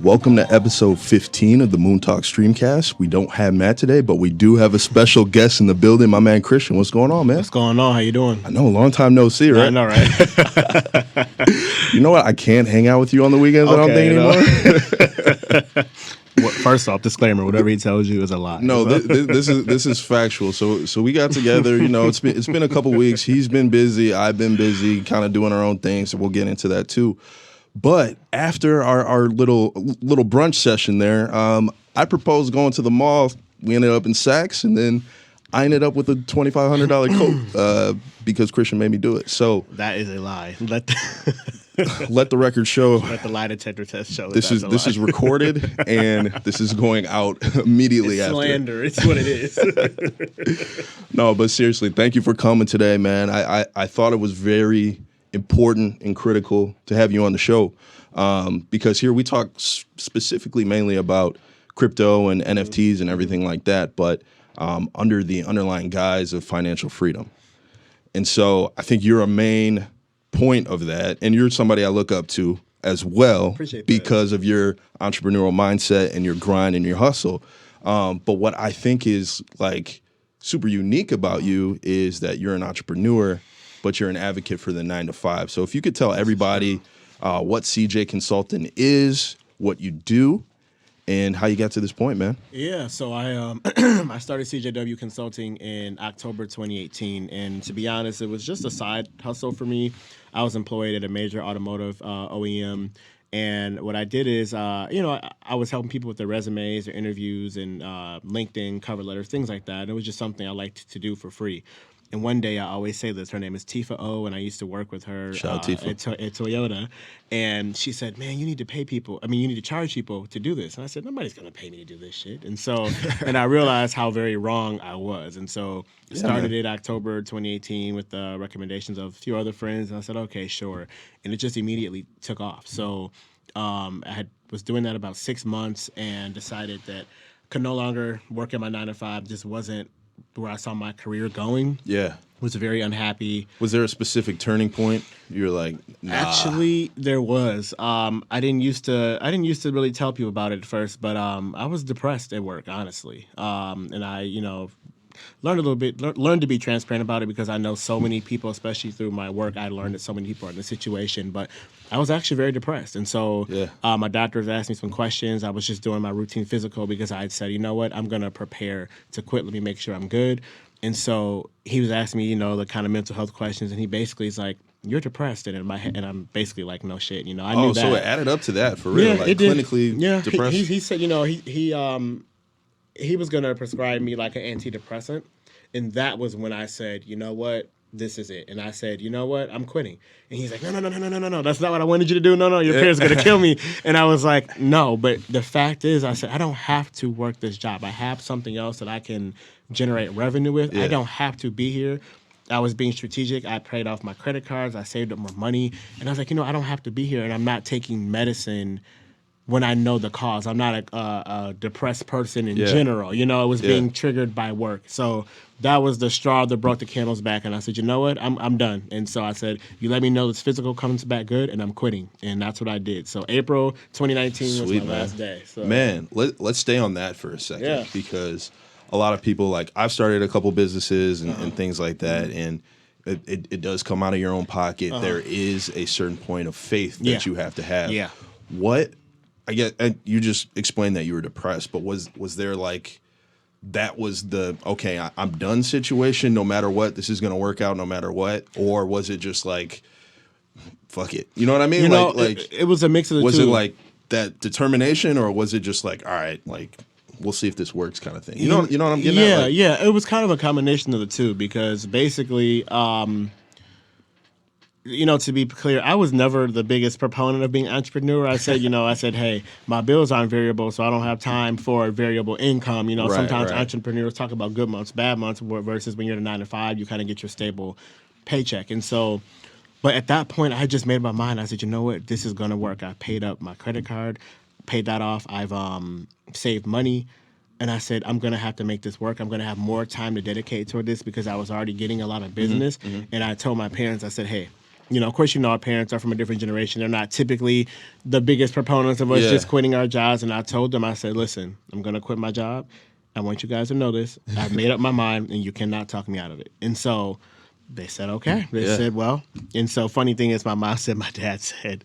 Welcome to episode 15 of the MoonTalk streamcast. We don't have Matt today, but we do have a special guest in the building, my man Christian. What's going on, man? What's going on? How you doing? I know, long time no see, right? I know, right? You know what? I can't hang out with you on the weekends, I don't think anymore. Well, first off, disclaimer, whatever he tells you is a lie. No, this is factual. So we got together, you know, it's been a couple weeks. He's been busy, I've been busy, kind of doing our own thing, so we'll get into that too. But after our little brunch session there, I proposed going to the mall. We ended up in Saks, and then I ended up with a $2,500 coat because Christian made me do it. So that is a lie. Let the record show. Let the lie detector test show. This is recorded, and this is going out immediately it's after. Slander. It's what it is. No, but seriously, thank you for coming today, man. I thought it was very important and critical to have you on the show because here we talk specifically mainly about crypto and NFTs and everything like that, but under the underlying guise of financial freedom. And so I think you're a main point of that, and you're somebody I look up to as well because of your entrepreneurial mindset and your grind and your hustle. But what I think is like super unique about you is that you're an entrepreneur, but you're an advocate for the 9-to-5. So if you could tell everybody what CJ Consulting is, what you do, and how you got to this point, man. Yeah, so I I started CJW Consulting in October 2018, and to be honest, it was just a side hustle for me. I was employed at a major automotive OEM, and what I did is, I was helping people with their resumes, their interviews, and LinkedIn cover letters, things like that. And it was just something I liked to do for free. And one day, I always say this, her name is Tifa O, and I used to work with her at Toyota. And she said, man, you need to pay people. I mean, you need to charge people to do this. And I said, nobody's going to pay me to do this shit. And so, and I realized how very wrong I was. And so I started it October 2018 with the recommendations of a few other friends. And I said, okay, sure. And it just immediately took off. So I was doing that about 6 months and decided that I could no longer work at my 9-to-5, just wasn't where I saw my career going. Yeah. Was very unhappy. Was there a specific turning point? You were like, nah. Actually, there was. I didn't used to really tell people about it at first, but I was depressed at work, honestly. And I, learned a little bit, learned to be transparent about it because I know so many people, especially through my work, I learned that so many people are in this situation. But I was actually very depressed. And so my doctors asked me some questions. I was just doing my routine physical because I had said, you know what, I'm going to prepare to quit. Let me make sure I'm good. And so he was asking me, the kind of mental health questions. And he basically is like, you're depressed. And in my head, and I'm basically like, no shit. I knew that. So it added up to that for real. Yeah, like it did. Clinically depressed. He said, he was going to prescribe me like an antidepressant. And that was when I said, you know what, this is it. And I said, you know what, I'm quitting. And he's like, no, that's not what I wanted you to do. No, your parents are going to kill me. And I was like, no, but the fact is, I said, I don't have to work this job. I have something else that I can generate revenue with. I don't have to be here. I was being strategic. I paid off my credit cards. I saved up more money. And I was like, I don't have to be here. And I'm not taking medicine when I know the cause. I'm not a depressed person in general. It was being triggered by work. So that was the straw that broke the camel's back. And I said, you know what? I'm done. And so I said, you let me know this physical comes back good, and I'm quitting. And that's what I did. So April 2019 was my last day. So. Man, let's stay on that for a second because a lot of people, like I've started a couple businesses and things like that, and it does come out of your own pocket. There is a certain point of faith that you have to have. Yeah. What? I get, and you just explained that you were depressed, but was there like that was the I'm done situation no matter what, this is gonna work out no matter what, or was it just like fuck it, you know what I mean? It was a mix of the two. Was it like that determination, or was it just like, all right, like we'll see if this works kind of thing? You know what I'm getting at? Yeah, it was kind of a combination of the two because basically to be clear, I was never the biggest proponent of being an entrepreneur. I said, hey, my bills aren't variable, so I don't have time for variable income. Sometimes entrepreneurs talk about good months, bad months, versus when you're at a 9-to-5, you kind of get your stable paycheck. And so, but at that point, I just made my mind. I said, you know what, this is going to work. I paid up my credit card, paid that off. I've saved money. And I said, I'm going to have to make this work. I'm going to have more time to dedicate toward this because I was already getting a lot of business. And I told my parents, I said, hey, Of course, our parents are from a different generation. They're not typically the biggest proponents of us Yeah. just quitting our jobs. And I told them, I said, listen, I'm going to quit my job. I want you guys to know this. I've made up my mind, and you cannot talk me out of it. And so they said, okay. They said, well. And so funny thing is, my dad said,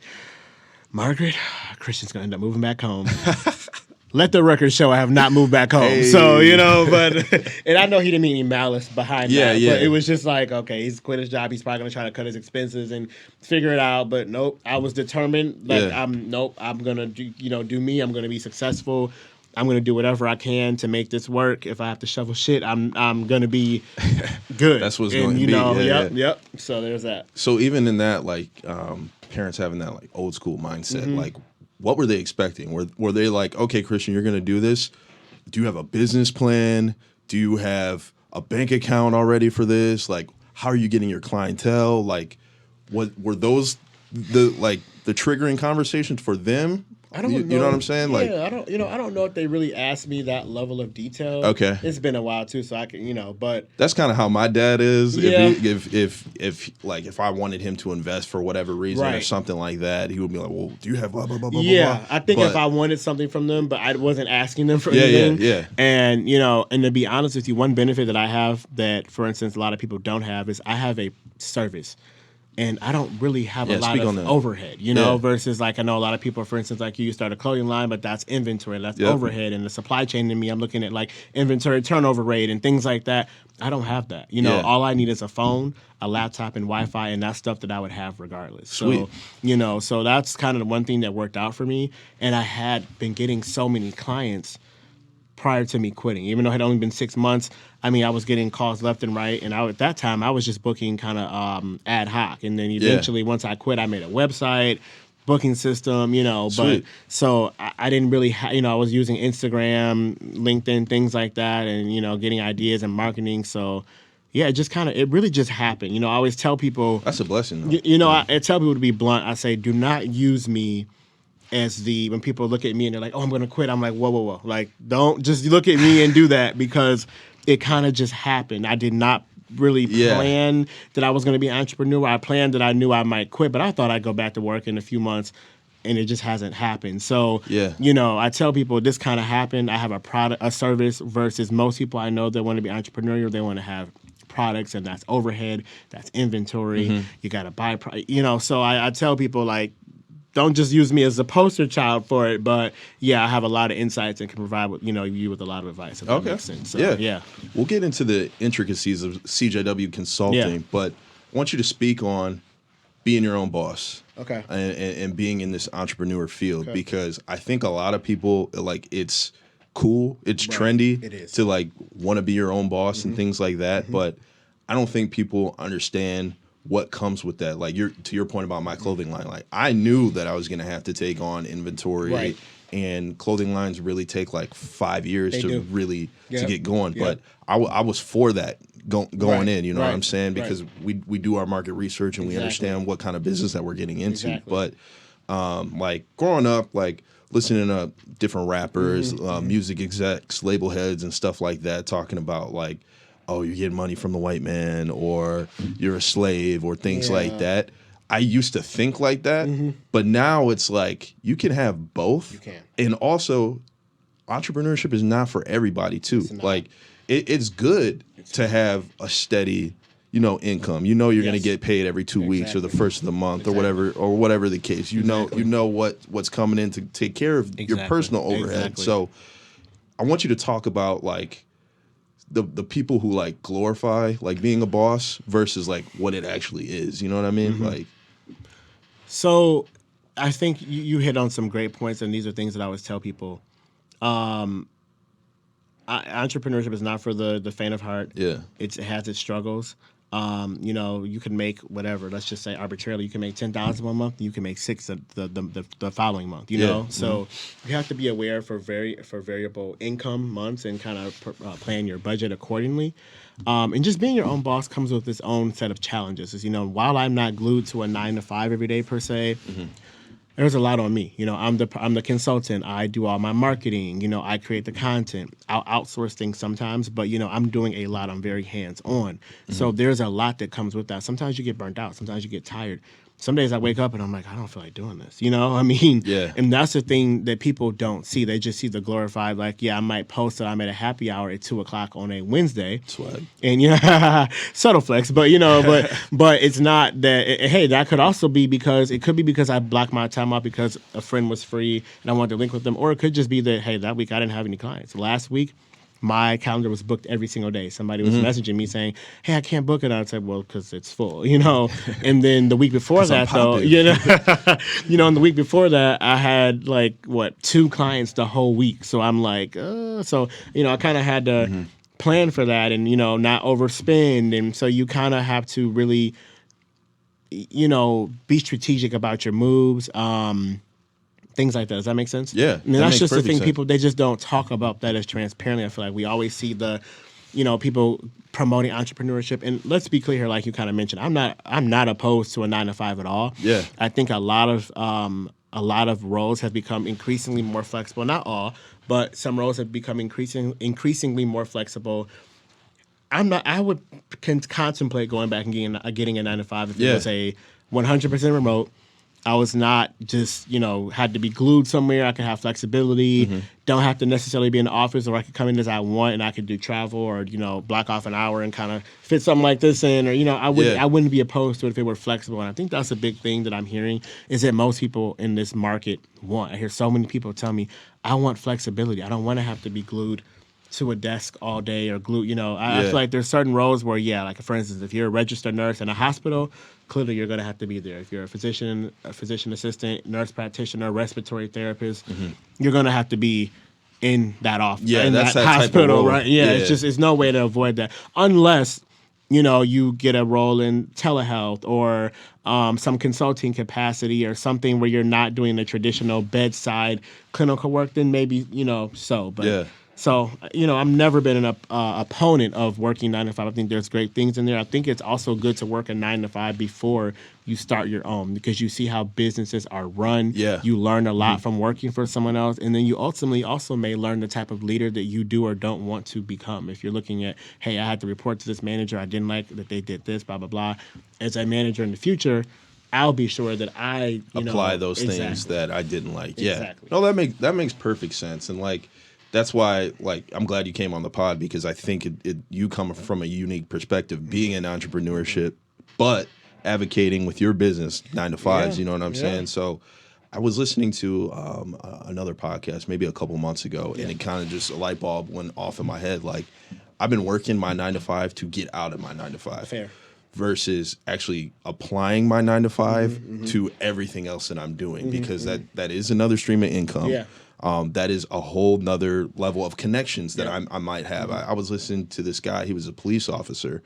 Margaret, Christian's going to end up moving back home. Let the record show I have not moved back home. Hey. So, but, and I know he didn't mean any malice behind that. Yeah. But it was just like, okay, he's quit his job. He's probably going to try to cut his expenses and figure it out. But nope, I was determined. Like, I'm going to do me. I'm going to be successful. I'm going to do whatever I can to make this work. If I have to shovel shit, I'm going to be good. That's what's going to be. Yep. So there's that. So even in that, like, parents having that, like, old school mindset, like, what were they expecting? Were they like, okay, Christian, you're going to do this? Do you have a business plan? Do you have a bank account already for this? Like, how are you getting your clientele? Like, what were those the triggering conversations for them? I don't know. You know what I'm saying? Like, I don't know if they really asked me that level of detail. Okay. It's been a while too, so I can, but that's kind of how my dad is. Yeah. If I wanted him to invest for whatever reason or something like that, he would be like, well, do you have blah, blah, blah, blah, yeah, blah? I think if I wanted something from them, but I wasn't asking them for anything. Yeah. And, and to be honest with you, one benefit that I have that, for instance, a lot of people don't have is I have a service. And I don't really have a lot of overhead, versus like I know a lot of people, for instance, like you start a clothing line, but that's inventory, that's overhead. And the supply chain in me, I'm looking at like inventory turnover rate and things like that. I don't have that. All I need is a phone, a laptop, and Wi-Fi, and that's stuff that I would have regardless. Sweet. So, so that's kind of the one thing that worked out for me. And I had been getting so many clients prior to me quitting. Even though it had only been 6 months, I was getting calls left and right. And at that time, I was just booking kind of ad hoc. And then eventually, once I quit, I made a website, booking system, Sweet. But so I didn't really, I was using Instagram, LinkedIn, things like that, and, getting ideas and marketing. So, yeah, it really just happened. I always tell people. That's a blessing, though. I tell people to be blunt. I say, do not use me as when people look at me and they're like, oh, I'm going to quit. I'm like, whoa. Like, don't just look at me and do that, because it kind of just happened. I did not really plan that I was going to be an entrepreneur. I planned that I knew I might quit, but I thought I'd go back to work in a few months, and it just hasn't happened. So, I tell people this kind of happened. I have a product, a service, versus most people I know that want to be entrepreneurial. They want to have products, and that's overhead, that's inventory. You got to buy, so I tell people, like, don't just use me as a poster child for it, but I have a lot of insights and can provide you with a lot of advice. If that makes sense. So, yeah. We'll get into the intricacies of CJW Consulting, but I want you to speak on being your own boss. Okay. And being in this entrepreneur field, because I think a lot of people, like, it's cool, it's trendy to like want to be your own boss and things like that, but I don't think people understand what comes with that. Like, to your point about my clothing line, like, I knew that I was going to have to take on inventory, and clothing lines really take like 5 years to get going. But I was for that going in, you know what I'm saying? Because we do our market research and we understand what kind of business that we're getting into. But like growing up, like listening to different rappers, music execs, label heads and stuff like that, talking about like, oh, you're getting money from the white man, or you're a slave, or things like that. I used to think like that, but now it's like you can have both. You can. And also, entrepreneurship is not for everybody, too. Like, it's good to have a steady, income. You're going to get paid every 2 weeks or the first of the month or whatever the case. You know what's coming in to take care of your personal overhead. So I want you to talk about, like, the people who like glorify like being a boss versus like what it actually is. You know what I mean? Like, so I think you hit on some great points, and these are things that I always tell people. Entrepreneurship is not for the faint of heart. Yeah, it has its struggles. You can make whatever. Let's just say arbitrarily, you can make $10,000 1 month. You can make $6,000 the following month. You know, so you have to be aware for variable income months and kind of plan your budget accordingly. And just being your own boss comes with its own set of challenges. As while I'm not glued to a 9 to 5 every day per se. there's a lot on me. You know, I'm the consultant. I do all my marketing. You know, I create the content. I'll outsource things sometimes, but you know, I'm doing a lot. I'm very hands on. So there's a lot that comes with that. Sometimes you get burnt out. Sometimes you get tired. Some days I wake up and I'm like, I don't feel like doing this. You know, I mean, and that's the thing that people don't see. They just see the glorified, like, yeah, I might post that I'm at a happy hour at 2:00 on a Wednesday. Swag. And yeah, subtle flex, but you know, but it's not that. Hey, that could also be because I blocked my time out because a friend was free and I wanted to link with them, or it could just be that, hey, that week I didn't have any clients. Last week, my calendar was booked every single day. Somebody was messaging me saying, hey, I can't book it. I said, well, because it's full, you know. And then the week before that, though, you know, and the week before that, I had 2 clients the whole week. So I'm like, so, you know, I kind of had to plan for that and, you know, not overspend. And so you kind of have to really, you know, be strategic about your moves. Things like that. Does that make sense? Yeah. And that's just the thing. Sense. People, they just don't talk about that as transparently. I feel like we always see the, you know, people promoting entrepreneurship. And let's be clear here, like you kind of mentioned, I'm not opposed to a 9-to-5 at all. Yeah. I think a lot of roles have become increasingly more flexible. Not all, but some roles have become increasingly more flexible. I would contemplate going back and getting a 9-to-5 if it was a 100% remote. I was not just, you know, had to be glued somewhere. I could have flexibility. Don't have to necessarily be in the office, or I could come in as I want and I could do travel or, you know, block off an hour and kind of fit something like this in. Or, you know, I wouldn't be opposed to it if it were flexible. And I think that's a big thing that I'm hearing is that most people in this market want. I hear so many people tell me, I want flexibility. I don't want to have to be glued to a desk all day or glued, you know. I feel like there's certain roles where, like for instance, if you're a registered nurse in a hospital, clearly you're going to have to be there. If you're a physician assistant, nurse practitioner, respiratory therapist, you're going to have to be in that office, in that hospital, right? Yeah, it's no way to avoid that unless, you know, you get a role in telehealth or some consulting capacity or something where you're not doing the traditional bedside clinical work, then maybe, you know, so. But so, you know, I've never been an opponent of working 9-to-5. I think there's great things in there. I think it's also good to work a 9-to-5 before you start your own because you see how businesses are run. Yeah. You learn a lot from working for someone else. And then you ultimately also may learn the type of leader that you do or don't want to become. If you're looking at, hey, I had to report to this manager. I didn't like that they did this, blah, blah, blah. As a manager in the future, I'll be sure that I apply those things that I didn't like. Yeah. Exactly. No, that makes perfect sense. And that's why, I'm glad you came on the pod because I think you come from a unique perspective, being in entrepreneurship, but advocating with your business 9-to-5s. You know what I'm saying? So, I was listening to another podcast maybe a couple months ago, and it kind of just a light bulb went off in my head. Like, I've been working my 9-to-5 to get out of my 9-to-5. Fair. Versus actually applying my 9-to-5 to everything else that I'm doing because that is another stream of income. Yeah. That is a whole nother level of connections that I might have. I was listening to this guy. He was a police officer,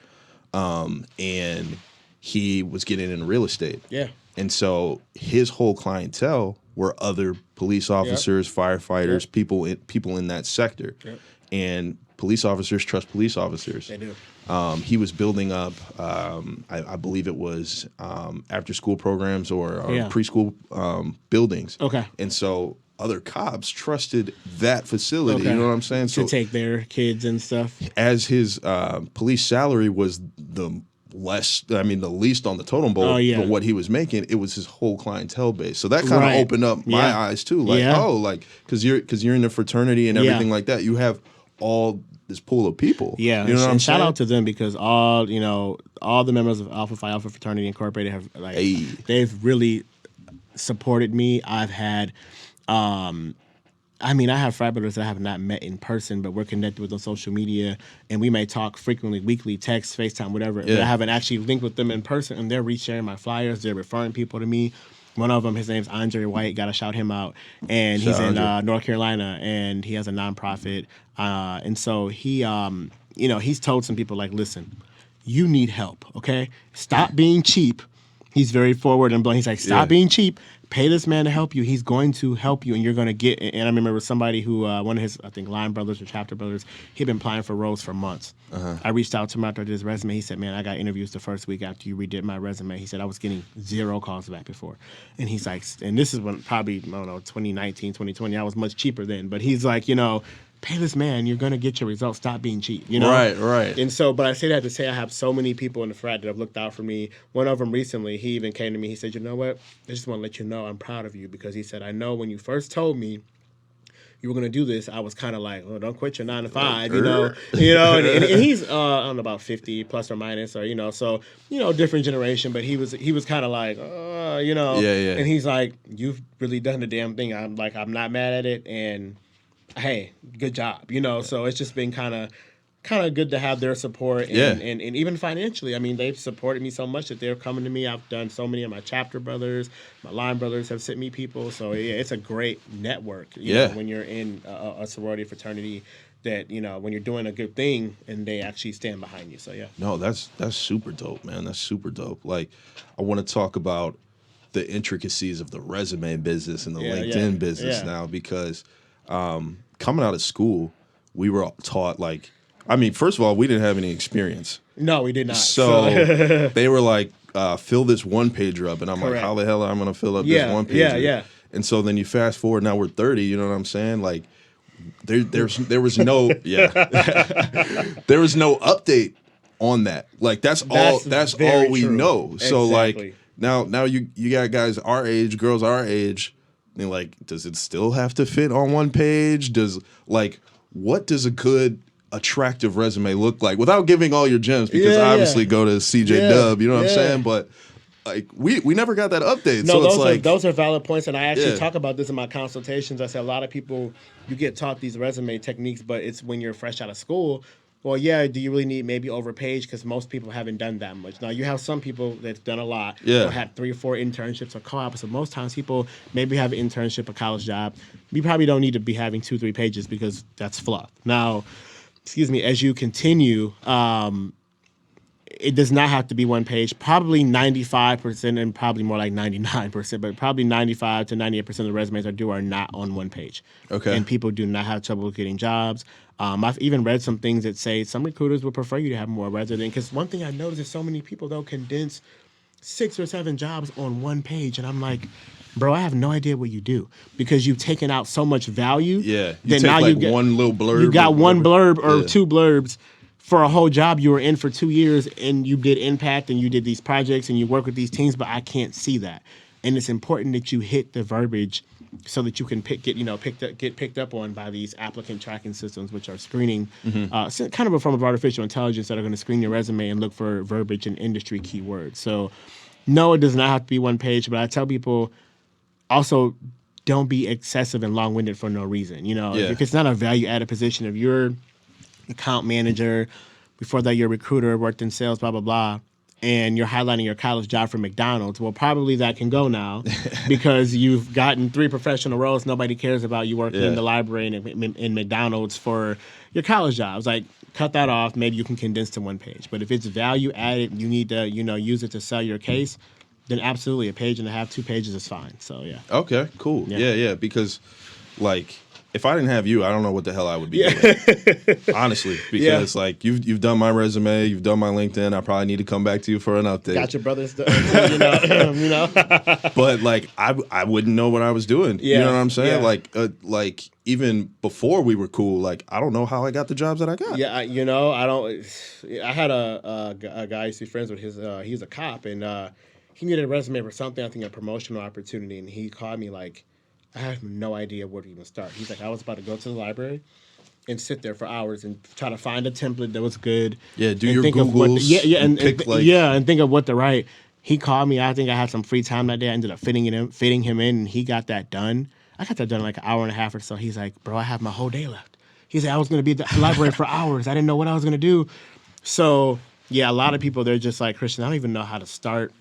and he was getting into real estate. Yeah. And so his whole clientele were other police officers, firefighters, people in that sector. Yep. And police officers trust police officers. They do. He was building up, I believe it was after-school programs or preschool buildings. Okay. And so other cops trusted that facility. Okay. You know what I'm saying? To take their kids and stuff. As his police salary was the least on the totem pole for what he was making, it was his whole clientele base. So that kind of opened up my eyes too. Because you're in the fraternity and everything like that. You have all this pool of people. Yeah. You know what I'm saying? Shout out to them because all the members of Alpha Phi Alpha Fraternity Incorporated have they've really supported me. I've had I have frat brothers that I have not met in person, but we're connected with on social media, and we may talk frequently, weekly, text, FaceTime, whatever. Yeah. But I haven't actually linked with them in person, and they're resharing my flyers. They're referring people to me. One of them, his name's Andre White. Got to shout him out, and he's in North Carolina, and he has a nonprofit. And so he, he's told some people listen, you need help. Okay, stop being cheap. He's very forward and blunt. He's like, stop being cheap. pay this man to help you. He's going to help you, and you're going to get. And I remember somebody who, one of his, I think, line brothers or chapter brothers, he'd been applying for roles for months. I reached out to him after I did his resume. He said, man, I got interviews the first week after you redid my resume. He said, I was getting 0 calls back before. And he's like, and this is when probably, I don't know, 2019, 2020, I was much cheaper then. But he's like, pay this man, you're going to get your results. Stop being cheap, Right. And so, but I say that to say I have so many people in the frat that have looked out for me. One of them recently, he even came to me. He said, you know what? I just want to let you know I'm proud of you, because he said, I know when you first told me you were going to do this, I was kind of like, oh, don't quit your 9 to 5, and he's, I don't know, about 50 plus or minus, or, so, different generation, but he was kind of like, Yeah. And he's like, you've really done the damn thing. I'm like, I'm not mad at it. And hey, good job, So it's just been kind of good to have their support, and even financially. I mean, they've supported me so much that they're coming to me. I've done so many of my chapter brothers, my line brothers have sent me people. So yeah, it's a great network. You know, when you're in a sorority fraternity, that when you're doing a good thing and they actually stand behind you. So yeah. No, that's super dope, man. That's super dope. Like, I want to talk about the intricacies of the resume business and the LinkedIn business now, because coming out of school, we were taught, like, I mean, first of all, we didn't have any experience. No, we did not. So they were like, fill this one pager up. And I'm like, how the hell am I going to fill up this one pager? Yeah. And so then you fast forward, now we're 30, you know what I'm saying? Like, there was no, there was no update on that. Like, that's all we know. So like, now you got guys our age, girls our age, and like, does it still have to fit on one page? What does a good, attractive resume look like, without giving all your gems? Because obviously go to CJW, you know what I'm saying? But like, we never got that update. No, So those are valid points, and I actually talk about this in my consultations. I say a lot of people, you get taught these resume techniques, but it's when you're fresh out of school. Well, do you really need maybe overpage? Because most people haven't done that much. Now, you have some people that's done a lot, or had 3 or 4 internships or co-ops. So most times people maybe have an internship, a college job. You probably don't need to be having 2-3 pages, because that's fluff. Now, as you continue, it does not have to be one page. Probably 95%, and probably more like 99%, but probably 95 to 98% of the resumes are not on one page. Okay. And people do not have trouble getting jobs. I've even read some things that say some recruiters would prefer you to have more resume, because one thing I noticed is so many people, they'll condense 6 or 7 jobs on one page, and I'm like, bro, I have no idea what you do, because you've taken out so much value. Yeah, you take like one little blurb. You got one blurb or 2 blurbs for a whole job you were in for 2 years, and you did impact, and you did these projects, and you work with these teams, but I can't see that. And it's important that you hit the verbiage so that you can get picked up on by these applicant tracking systems, which are screening, kind of a form of artificial intelligence that are going to screen your resume and look for verbiage and industry keywords. So, no, it does not have to be one page, but I tell people also, don't be excessive and long-winded for no reason. If it's not a value-added position, if you're account manager, before that you're a recruiter, worked in sales, blah, blah, blah, and you're highlighting your college job for McDonald's, well, probably that can go now, because you've gotten 3 professional roles. Nobody cares about you working in the library and in McDonald's for your college jobs. Like, cut that off. Maybe you can condense to one page. But if it's value added, you need to, use it to sell your case, then absolutely 1.5 pages, 2 pages is fine. So yeah. Okay, cool. Yeah. Because like, if I didn't have you, I don't know what the hell I would be doing. Honestly, because like you've done my resume, you've done my LinkedIn. I probably need to come back to you for an update. Got your brothers, But like, I wouldn't know what I was doing. You know what I'm saying? Yeah. Like even before we were cool, like I don't know how I got the jobs that I got. Yeah, I don't. I had a guy I used to be friends with. He's a cop, and he needed a resume for something. I think a promotional opportunity, and he called me like, I have no idea where to even start. He's like, I was about to go to the library and sit there for hours and try to find a template that was good. Yeah, do your Googles. And think of what to write. He called me. I think I had some free time that day. I ended up fitting him in, and he got that done. I got that done in like an hour and a half or so. He's like, bro, I have my whole day left. He's like, I was going to be at the library for hours. I didn't know what I was going to do. So, yeah, a lot of people, they're just like, Christian, I don't even know how to start,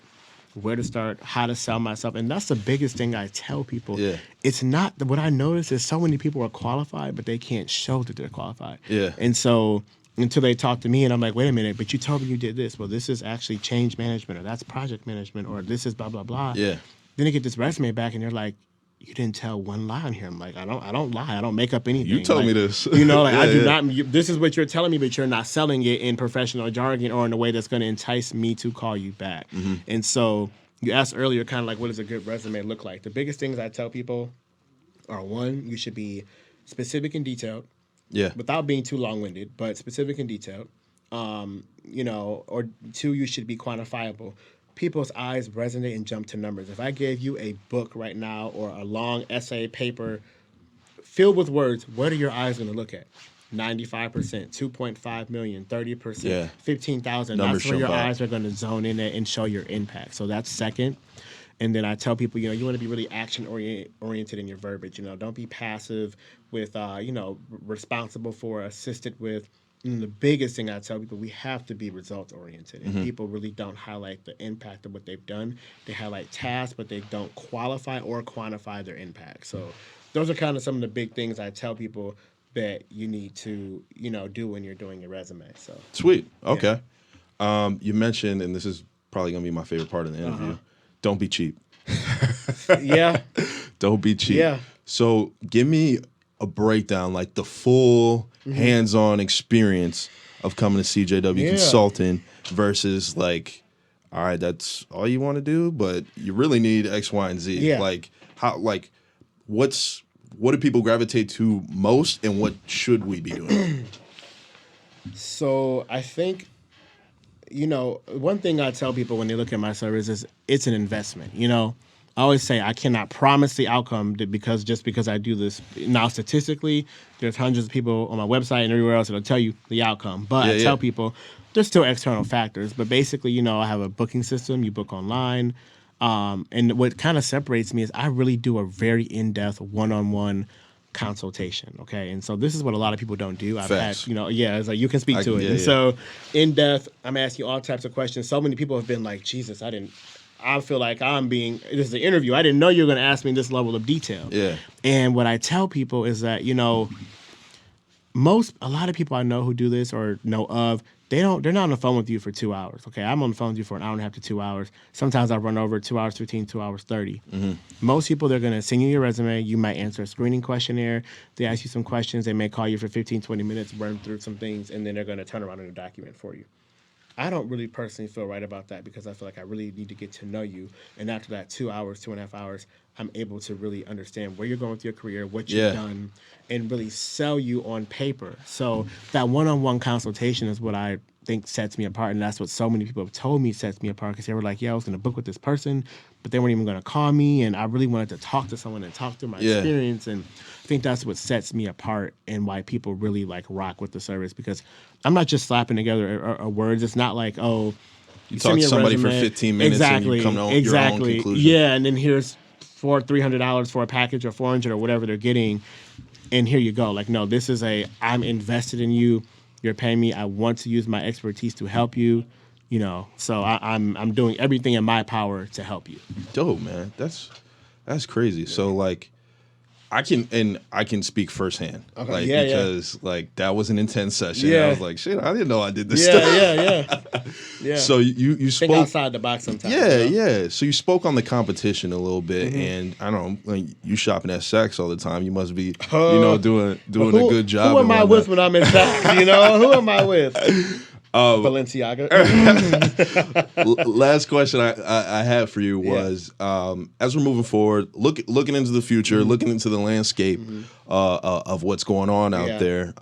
where to start, how to sell myself. And that's the biggest thing I tell people. Yeah. It's not, what I notice is so many people are qualified, but they can't show that they're qualified. Yeah. And so until they talk to me and I'm like, wait a minute, but you told me you did this. Well, this is actually change management, or that's project management, or this is blah, blah, blah. Yeah. Then they get this resume back and they're like, you didn't tell one lie on here. I'm like, I don't lie. I don't make up anything. You told like, me this. You know, like Yeah, I do yeah. not. This is what you're telling me, but you're not selling it in professional jargon or in a way that's going to entice me to call you back. Mm-hmm. And so you asked earlier, kind of like, what does a good resume look like? The biggest things I tell people are, one, you should be specific and detailed. Yeah. Without being too long-winded, but specific and detailed. You know, or two, you should be quantifiable. People's eyes resonate and jump to numbers. If I gave you a book right now or a long essay paper filled with words, what are your eyes going to look at? 95%, 2.5 million, 30%, Yeah. 15,000. Numbers That's where your jump out. eyes are going to zone in at and show your impact. So that's second. And then I tell people, you know, you want to be really action oriented in your verbiage. You know, don't be passive with, you know, responsible for, assisted with. And the biggest thing I tell people, we have to be results oriented. And people really don't highlight the impact of what they've done. They highlight tasks, but they don't qualify or quantify their impact. So those are kind of some of the big things I tell people that you need to, you know, do when you're doing your resume. So Sweet. Okay. You mentioned, and this is probably going to be my favorite part of the interview, don't be cheap. yeah, Don't be cheap. Yeah. So give me a breakdown, like the full hands-on experience of coming to CJW Yeah. Consulting versus like, all right, that's all you want to do, but you really need X, Y, and Z. Yeah. Like how, like what do people gravitate to most, and what should we be doing? So I think, you know, one thing I tell people when they look at my service is it's an investment. You know, I always say I cannot promise the outcome because I do this. Now, statistically, there's hundreds of people on my website and everywhere else that'll tell you the outcome. But I tell people there's still external factors. But basically, you know, I have a booking system. You book online. And what kind of separates me is I really do a very in-depth one-on-one consultation. Okay. And so this is what a lot of people don't do. I've Facts. had, you know, it's like you can speak to it. Yeah, and yeah. so in depth, I'm asking all types of questions. So many people have been like, Jesus, I feel like this is an interview. I didn't know you were going to ask me this level of detail. Yeah. And what I tell people is that, you know, a lot of people I know who do this or know of, they're not on the phone with you for 2 hours. Okay, I'm on the phone with you for an hour and a half to 2 hours. Sometimes I run over 2 hours 15, 2 hours 30. Most people, they're going to send you your resume. You might answer a screening questionnaire. They ask you some questions. They may call you for 15, 20 minutes, run through some things, and then they're going to turn around in a document for you. I don't really personally feel right about that because I feel like I really need to get to know you. And after that 2 hours, 2.5 hours, I'm able to really understand where you're going with your career, what you've done, and really sell you on paper. So that one-on-one consultation is what I think sets me apart. And that's what so many people have told me sets me apart because they were like, yeah, I was going to book with this person, but they weren't even going to call me. And I really wanted to talk to someone and talk through my experience. And I think that's what sets me apart and why people really like rock with the service because I'm not just slapping together words. It's not like, oh, You talk to somebody for 15 minutes and you come to your own conclusion. Yeah, and then here's $300 for a package or $400 or whatever they're getting, and here you go. Like, no, this is I'm invested in you. You're paying me. I want to use my expertise to help you. You know, so I'm doing everything in my power to help you. Dope, man. That's crazy. Yeah. So like, I can speak firsthand, because like that was an intense session. Yeah. I was like, shit, I didn't know I did this stuff. Yeah. So you spoke think outside the box sometimes. Yeah. So you spoke on the competition a little bit, and I don't know, like, you shopping at Saks all the time. You must be, doing a good job. Who am I with when I'm in Saks? You know, who am I with? Balenciaga. Last question I had for you was, as we're moving forward, looking into the future, looking into the landscape of what's going on out there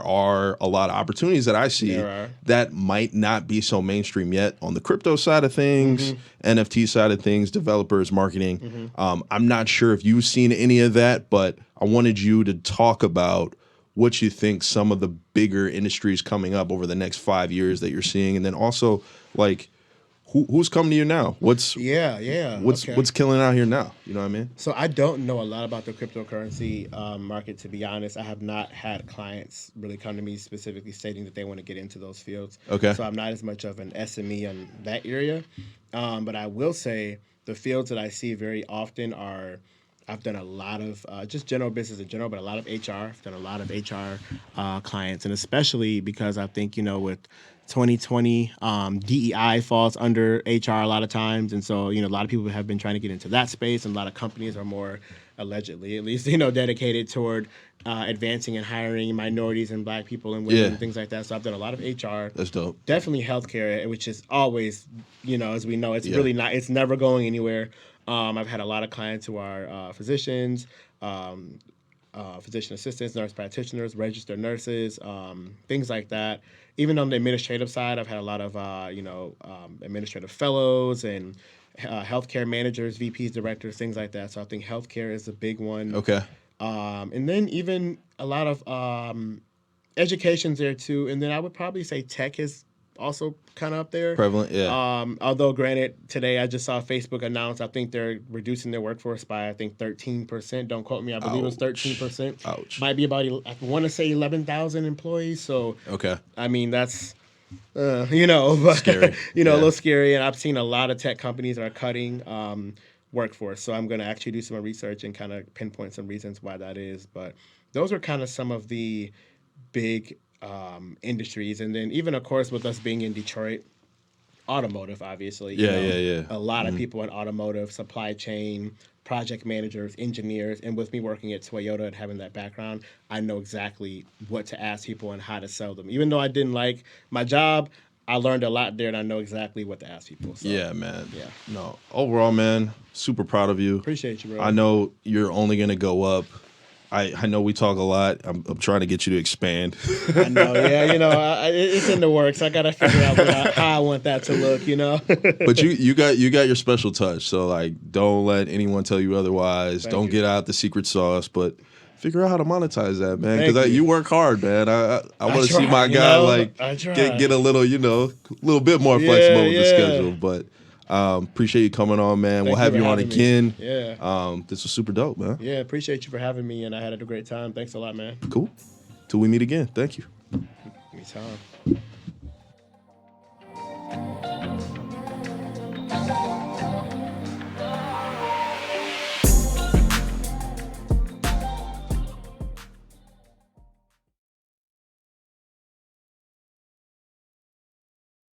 are a lot of opportunities that I see that might not be so mainstream yet on the crypto side of things, NFT side of things, developers, marketing. I'm not sure if you've seen any of that, but I wanted you to talk about what you think some of the bigger industries coming up over the next 5 years that you're seeing, and then also like who's coming to you now? What's killing out here now? You know what I mean? So I don't know a lot about the cryptocurrency market, to be honest. I have not had clients really come to me specifically stating that they want to get into those fields. Okay. So I'm not as much of an SME on that area, but I will say the fields that I see very often are I've done a lot of just general business in general, but a lot of HR. I've done a lot of HR clients, and especially because I think, with 2020, DEI falls under HR a lot of times. And so, a lot of people have been trying to get into that space, and a lot of companies are more allegedly, at least, dedicated toward advancing and hiring minorities and Black people and women and things like that. So I've done a lot of HR. That's dope. Definitely healthcare, which is always, as we know, it's really not, it's never going anywhere. I've had a lot of clients who are physicians, physician assistants, nurse practitioners, registered nurses, things like that. Even on the administrative side, I've had a lot of, administrative fellows and healthcare managers, VPs, directors, things like that. So I think healthcare is a big one. Okay. And then even a lot of education's there too. And then I would probably say tech is also kind of up there. Prevalent, yeah. Although, granted, today I just saw Facebook announce I think they're reducing their workforce by 13%. Don't quote me. I believe it was 13%. Ouch. Might be about, I want to say 11,000 employees. So, okay. I mean, that's, but, scary. a little scary. And I've seen a lot of tech companies are cutting workforce. So I'm going to actually do some more research and kind of pinpoint some reasons why that is. But those are kind of some of the big industries. And then even, of course, with us being in Detroit, automotive, obviously. A lot of people in automotive, supply chain, project managers, engineers. And with me working at Toyota and having that background, I know exactly what to ask people and how to sell them. Even though I didn't like my job, I learned a lot there, and I know exactly what to ask people. So, yeah, man. Yeah. No, overall, man, super proud of you. Appreciate you, bro. I know you're only going to go up. I know we talk a lot. I'm trying to get you to expand. I know, yeah, it's in the works. I got to figure out how I want that to look, But you got your special touch. So, like, don't let anyone tell you otherwise. Thank don't you. get out the secret sauce, but figure out how to monetize that, man. Thank Because you. you work hard, man. I want to see try, my guy, get a little bit more flexible with the schedule. But appreciate you coming on, man. We'll have you on again. Yeah. This was super dope, man. Yeah, appreciate you for having me, and I had a great time. Thanks a lot, man. Cool. Till we meet again. Thank you. Anytime.